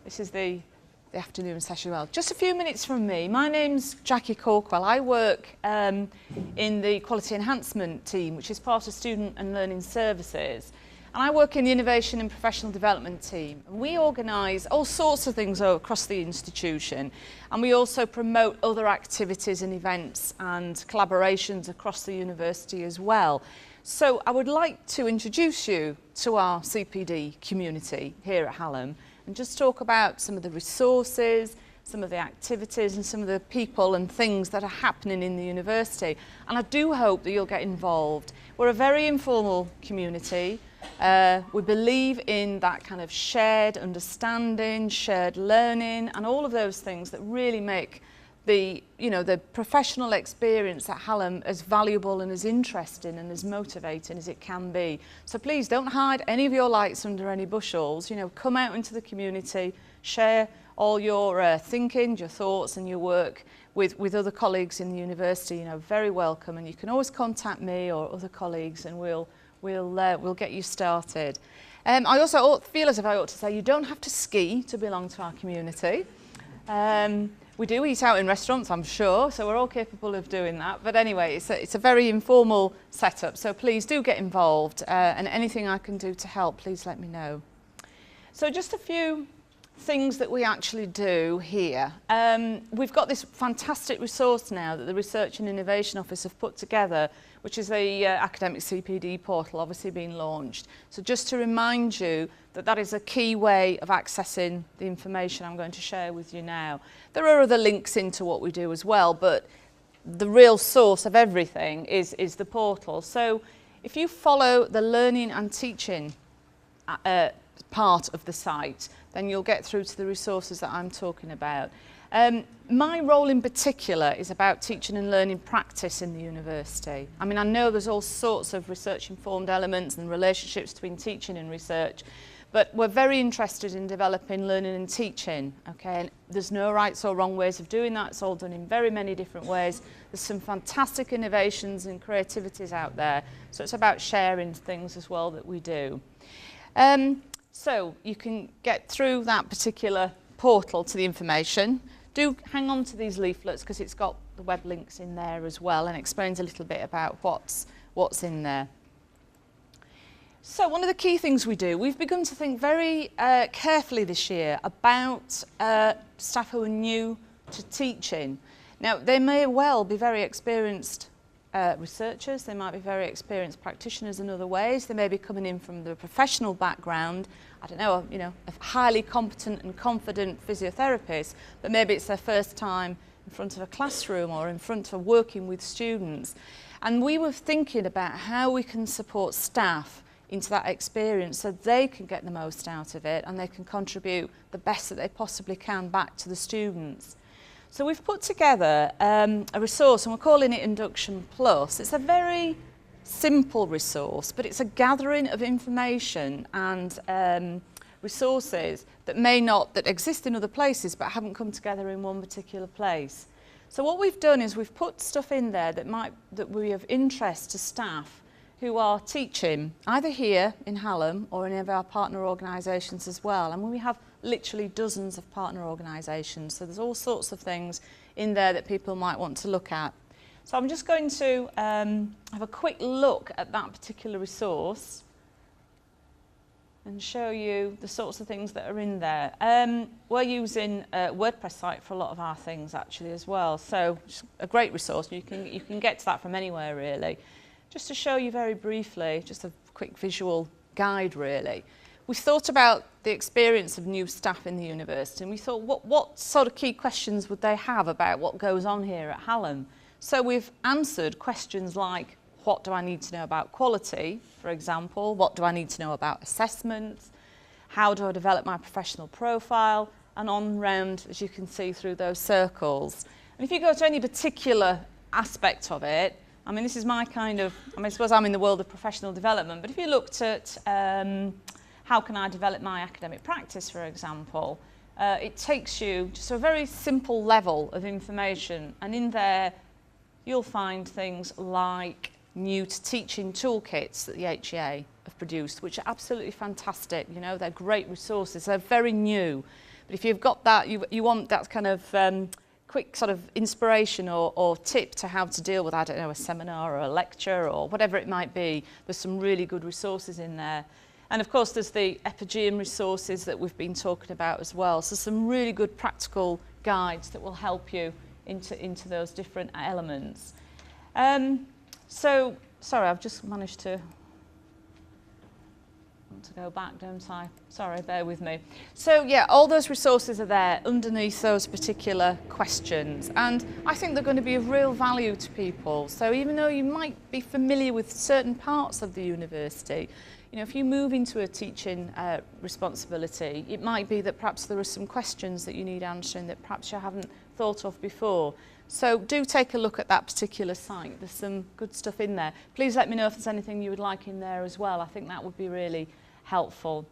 This is the afternoon session. Well, just a few minutes from me. My name's Jackie Corkwell. I work in the Quality Enhancement team, which is part of Student and Learning Services. And I work in the Innovation and Professional Development team. And we organise all sorts of things across the institution. And we also promote other activities and events and collaborations across the university as well. So I would like to introduce you to our Cpd community here at Hallam and just talk about some of the resources, some of the activities and some of the people and things that are happening in the university. And I do hope that you'll get involved. We're a very informal community. We believe in that kind of shared understanding, shared learning, and all of those things that really make the professional experience at Hallam as valuable and as interesting and as motivating as it can be. So please don't hide any of your lights under any bushels. Come out into the community, share all your thinking, your thoughts and your work with other colleagues in the university. Very welcome, and you can always contact me or other colleagues and we'll get you started. I also feel as if I ought to say you don't have to ski to belong to our community. We do eat out in restaurants, I'm sure, so we're all capable of doing that. But anyway, it's a very informal setup, so please do get involved, and anything I can do to help, please let me know. So just a few things that we actually do here. We've got this fantastic resource now that the Research and Innovation Office have put together, which is the Academic Cpd portal, obviously being launched. So just to remind you that is a key way of accessing the information I'm going to share with you now. There are other links into what we do as well, but the real source of everything is the portal. So if you follow the learning and teaching part of the site, then you'll get through to the resources that I'm talking about. My role in particular is about teaching and learning practice in the university. I mean, I know there's all sorts of research-informed elements and relationships between teaching and research, but we're very interested in developing learning and teaching, okay? And there's no rights or wrong ways of doing that. It's all done in very many different ways. There's some fantastic innovations and creativities out there. So it's about sharing things as well that we do. So you can get through that particular portal to the information. Do hang on to these leaflets because it's got the web links in there as well and explains a little bit about what's in there. So one of the key things we do, we've begun to think very carefully this year about staff who are new to teaching. Now, they may well be very experienced researchers, they might be very experienced practitioners in other ways, they may be coming in from the professional background, I don't know, a highly competent and confident physiotherapist, but maybe it's their first time in front of a classroom or in front of working with students. And we were thinking about how we can support staff into that experience so they can get the most out of it and they can contribute the best that they possibly can back to the students. So we've put together a resource and we're calling it Induction Plus. It's a very simple resource, but it's a gathering of information and resources that exist in other places but haven't come together in one particular place. So what we've done is we've put stuff in there that will be of interest to staff who are teaching either here in Hallam or in any of our partner organisations as well. And we have literally dozens of partner organisations, so there's all sorts of things in there that people might want to look at. So I'm just going to have a quick look at that particular resource and show you the sorts of things that are in there. We're using a WordPress site for a lot of our things actually as well, so it's a great resource. You can get to that from anywhere really. Just to show you very briefly, just a quick visual guide really. We thought about the experience of new staff in the university and we thought what sort of key questions would they have about what goes on here at Hallam? So we've answered questions like, what do I need to know about quality, for example? What do I need to know about assessments? How do I develop my professional profile? And on round, as you can see through those circles. And if you go to any particular aspect of it, I mean, this is my I suppose I'm in the world of professional development, but if you looked at how can I develop my academic practice, for example, it takes you just to a very simple level of information, and in there you'll find things like new to teaching toolkits that the HEA have produced, which are absolutely fantastic. They're great resources, they're very new. But if you've got that, you want that kind of quick sort of inspiration or tip to how to deal with, I don't know, a seminar or a lecture or whatever it might be, there's some really good resources in there. And of course there's the Epigeum resources that we've been talking about as well. So some really good practical guides that will help you into those different elements. So, sorry, I've just managed to go back, don't I? Sorry, bear with me. So yeah, all those resources are there underneath those particular questions, and I think they're going to be of real value to people. So even though you might be familiar with certain parts of the university, you know, if you move into a teaching responsibility, it might be that perhaps there are some questions that you need answering that perhaps you haven't thought of before. So do take a look at that particular site. There's some good stuff in there. Please let me know if there's anything you would like in there as well. I think that would be really helpful.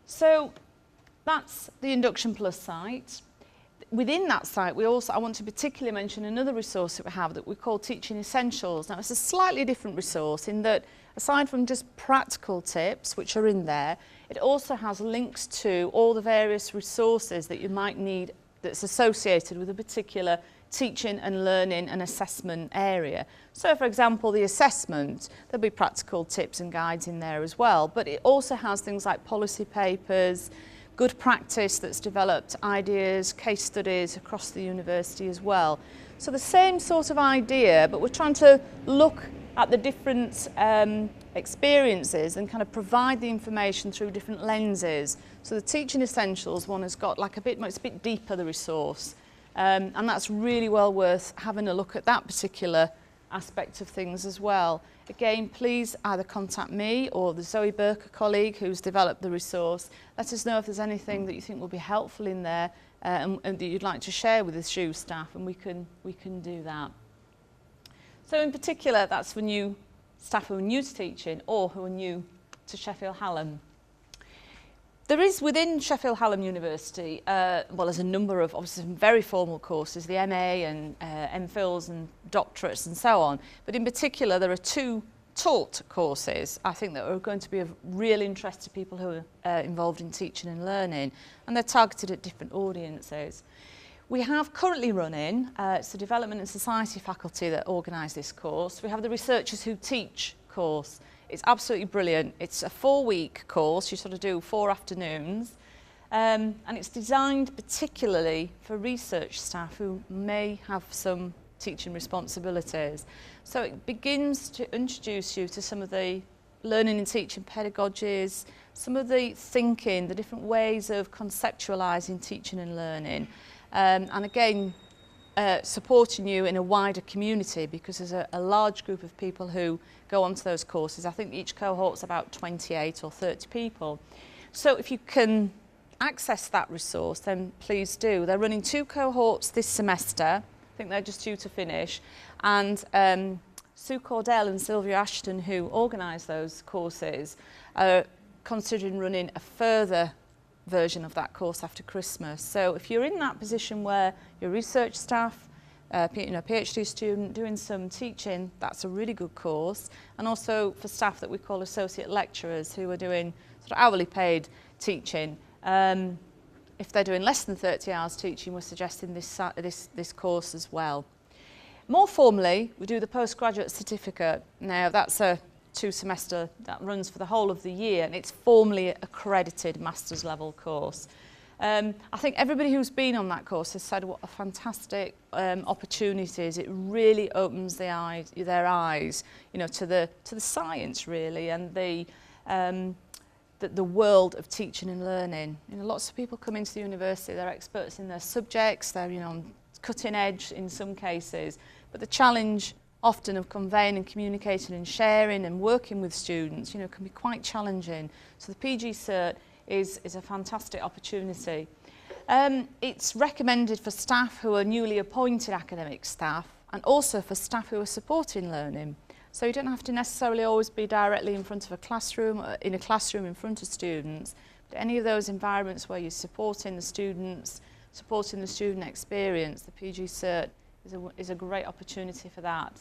So that's the Induction Plus site. Within that site, I want to particularly mention another resource that we have that we call Teaching Essentials. Now, it's a slightly different resource in that, aside from just practical tips, which are in there, it also has links to all the various resources that you might need that's associated with a particular teaching and learning and assessment area. So for example, the assessment, there'll be practical tips and guides in there as well, but it also has things like policy papers, good practice that's developed, ideas, case studies across the university as well. So the same sort of idea, but we're trying to look at the different experiences and kind of provide the information through different lenses. So the Teaching Essentials one has got like it's a bit deeper, the resource. And that's really well worth having a look at that particular aspect of things as well. Again, please either contact me or the Zoe Burke colleague who's developed the resource. Let us know if there's anything that you think will be helpful in there and that you'd like to share with the SHU staff, and we can do that. So in particular, that's for new staff who are new to teaching or who are new to Sheffield Hallam. There is within Sheffield Hallam University, well, there's a number of obviously some very formal courses, the MA and MPhils and doctorates and so on. But in particular, there are two taught courses, I think, that are going to be of real interest to people who are involved in teaching and learning, and they're targeted at different audiences. We have currently running, it's the Development and Society faculty that organise this course. We have the Researchers Who Teach course. It's absolutely brilliant. It's a 4-week course. You sort of do 4 afternoons. And it's designed particularly for research staff who may have some teaching responsibilities. So it begins to introduce you to some of the learning and teaching pedagogies, some of the thinking, the different ways of conceptualising teaching and learning. And again, supporting you in a wider community, because there's a large group of people who go onto those courses. I think each cohort's about 28 or 30 people. So if you can access that resource, then please do. They're running 2 cohorts this semester. I think they're just due to finish. And Sue Cordell and Sylvia Ashton, who organise those courses, are considering running a further version of that course after Christmas. So if you're in that position where you're research staff, PhD student doing some teaching, that's a really good course. And also for staff that we call associate lecturers who are doing sort of hourly paid teaching. If they're doing less than 30 hours teaching, we're suggesting this course as well. More formally, we do the postgraduate certificate. Now that's a 2-semester that runs for the whole of the year, and it's formally accredited master's level course. I think everybody who's been on that course has said what a fantastic opportunity it is. It really opens their eyes, you know, to the science really, and the world of teaching and learning. You know, lots of people come into the university, they're experts in their subjects, they're, you know, on cutting edge in some cases, but the challenge often of conveying and communicating and sharing and working with students, you know, can be quite challenging. So the PG Cert is a fantastic opportunity. It's recommended for staff who are newly appointed academic staff, and also for staff who are supporting learning. So you don't have to necessarily always be directly in front of a classroom, or in a classroom in front of students, but any of those environments where you're supporting the students, supporting the student experience, the PG Cert is a great opportunity for that.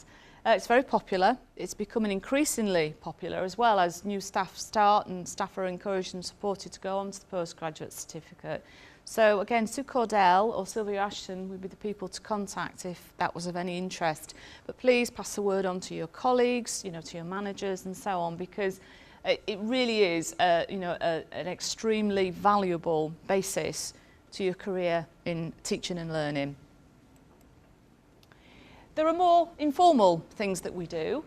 It's very popular. It's becoming increasingly popular as well as new staff start, and staff are encouraged and supported to go on to the postgraduate certificate. So again, Sue Cordell or Sylvia Ashton would be the people to contact if that was of any interest. But please pass the word on to your colleagues, to your managers and so on, because it really is, an extremely valuable basis to your career in teaching and learning. There are more informal things that we do.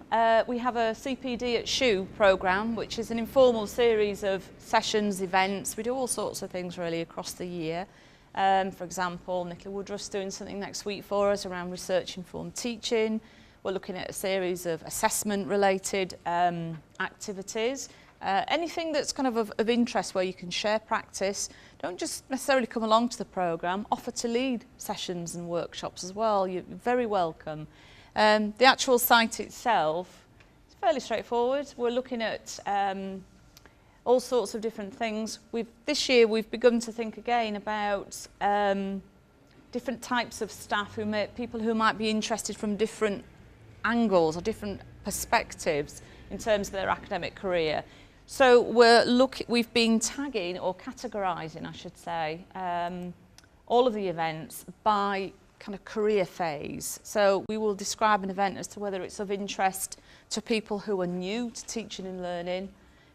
We have a Cpd at SHU programme, which is an informal series of sessions, events. We do all sorts of things really across the year. For example, Nicola Woodruff's doing something next week for us around research-informed teaching. We're looking at a series of assessment-related activities. Anything that's kind of interest where you can share practice. Don't just necessarily come along to the programme, offer to lead sessions and workshops as well. You're very welcome. The actual site itself is fairly straightforward. We're looking at all sorts of different things. This year we've begun to think again about different types of staff, people who might be interested from different angles or different perspectives in terms of their academic career. So we've been tagging or categorising, I should say, all of the events by kind of career phase. So we will describe an event as to whether it's of interest to people who are new to teaching and learning,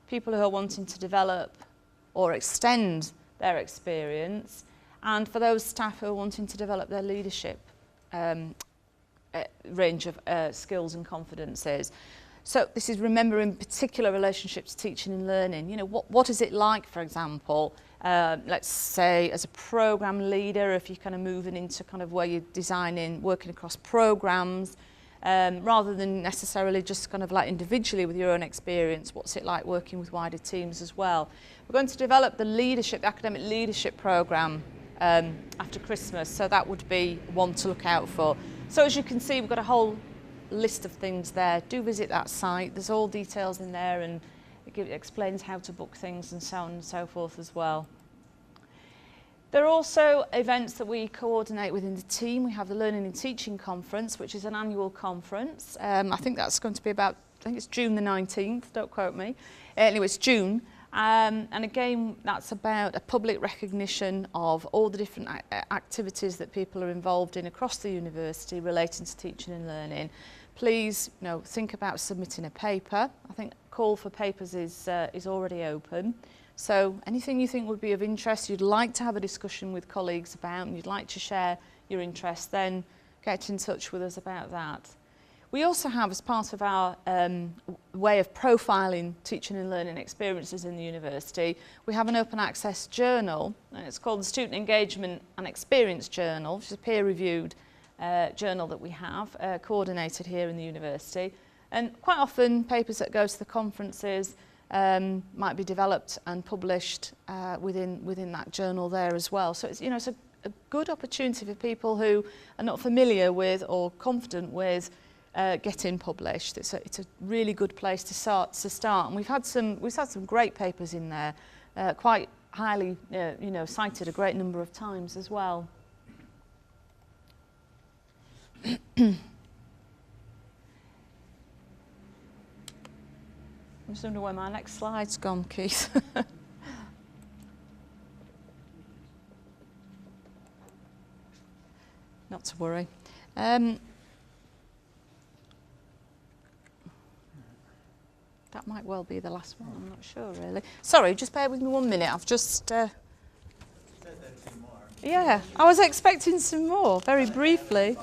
people who are wanting to develop or extend their experience, and for those staff who are wanting to develop their leadership range of skills and confidences. So this is remembering particular relationships to teaching and learning. What is it like, for example, let's say as a programme leader, if you're kind of moving into kind of where you're designing, working across programmes, rather than necessarily just kind of like individually with your own experience, what's it like working with wider teams as well. We're going to develop the academic leadership programme after Christmas, so that would be one to look out for. So as you can see, we've got a whole list of things there. Do visit that site. There's all details in there, and it explains how to book things and so on and so forth as well. There are also events that we coordinate within the team. We have the Learning and Teaching Conference, which is an annual conference. I think that's going to be I think it's June the 19th, don't quote me. Anyway, it's June. And again, that's about a public recognition of all the different activities that people are involved in across the university relating to teaching and learning. Please, think about submitting a paper. I think call for papers is already open. So anything you think would be of interest, you'd like to have a discussion with colleagues about, and you'd like to share your interest, then get in touch with us about that. We also have, as part of our way of profiling teaching and learning experiences in the university, we have an open access journal, and it's called the Student Engagement and Experience Journal, which is a peer-reviewed journal that we have, coordinated here in the university. And quite often, papers that go to the conferences might be developed and published within that journal there as well. So it's, it's a good opportunity for people who are not familiar with or confident with getting published. It's a really good place to start. And we've had some great papers in there, quite highly cited a great number of times as well. I'm just wondering where my next slide's gone, Keith. Not to worry. That might well be the last one, I'm not sure really. Sorry, just bear with me 1 minute. I've just... Yeah, I was expecting some more, very briefly.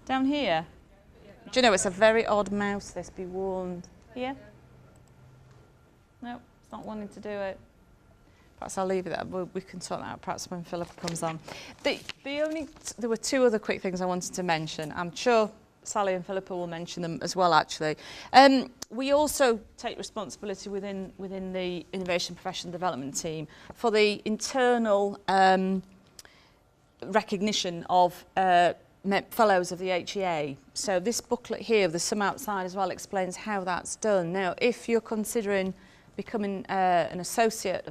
Down here? Do you know, it's a very odd mouse, this, be warned. Here? No, it's not wanting to do it. Perhaps I'll leave it there. We can sort that out perhaps when Philippa comes on. There were two other quick things I wanted to mention. I'm sure Sally and Philippa will mention them as well, actually. We also take responsibility within the Innovation Professional Development team for the internal recognition of fellows of the HEA. So this booklet here, there's some outside as well, explains how that's done. Now, if you're considering becoming an associate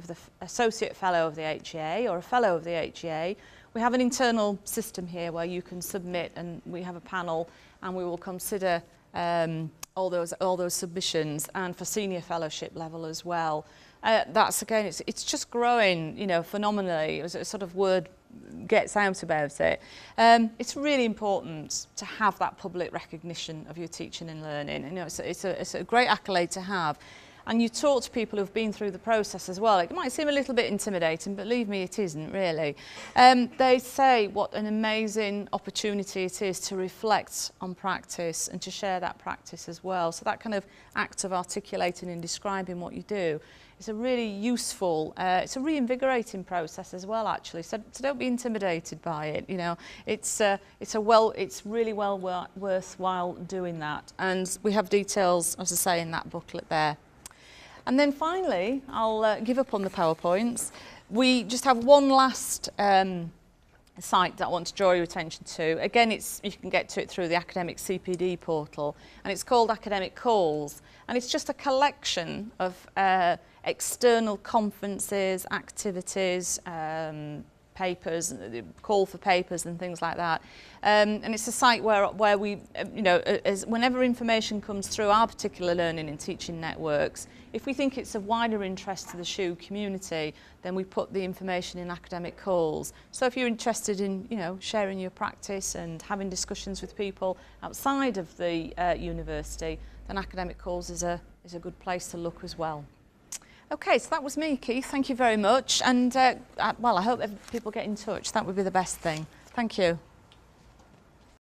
fellow of the HEA or a fellow of the HEA, we have an internal system here where you can submit, and we have a panel, and we will consider all those submissions, and for senior fellowship level as well. That's again, it's just growing, you know, phenomenally. As a sort of word gets out about it. It's really important to have that public recognition of your teaching and learning. You know, it's a great accolade to have. And you talk to people who've been through the process as well. It might seem a little bit intimidating, but believe me, it isn't really. They say what an amazing opportunity it is to reflect on practice and to share that practice as well. So that kind of act of articulating and describing what you do is a really useful, it's a reinvigorating process as well, actually. So don't be intimidated by it. You know, it's really well worthwhile doing that. And we have details, as I say, in that booklet there. And then finally, I'll give up on the PowerPoints. We just have one last site that I want to draw your attention to. Again, you can get to it through the academic CPD portal, and it's called Academic Calls. And it's just a collection of external conferences, activities, papers, call for papers and things like that. And it's a site where we, you know, whenever information comes through our particular learning and teaching networks, if we think it's of wider interest to the SHU community, then we put the information in Academic Calls. So if you're interested in, you know, sharing your practice and having discussions with people outside of the university, then Academic Calls is a good place to look as well. Okay, so that was me, Keith. Thank you very much. And, well, I hope people get in touch. That would be the best thing. Thank you.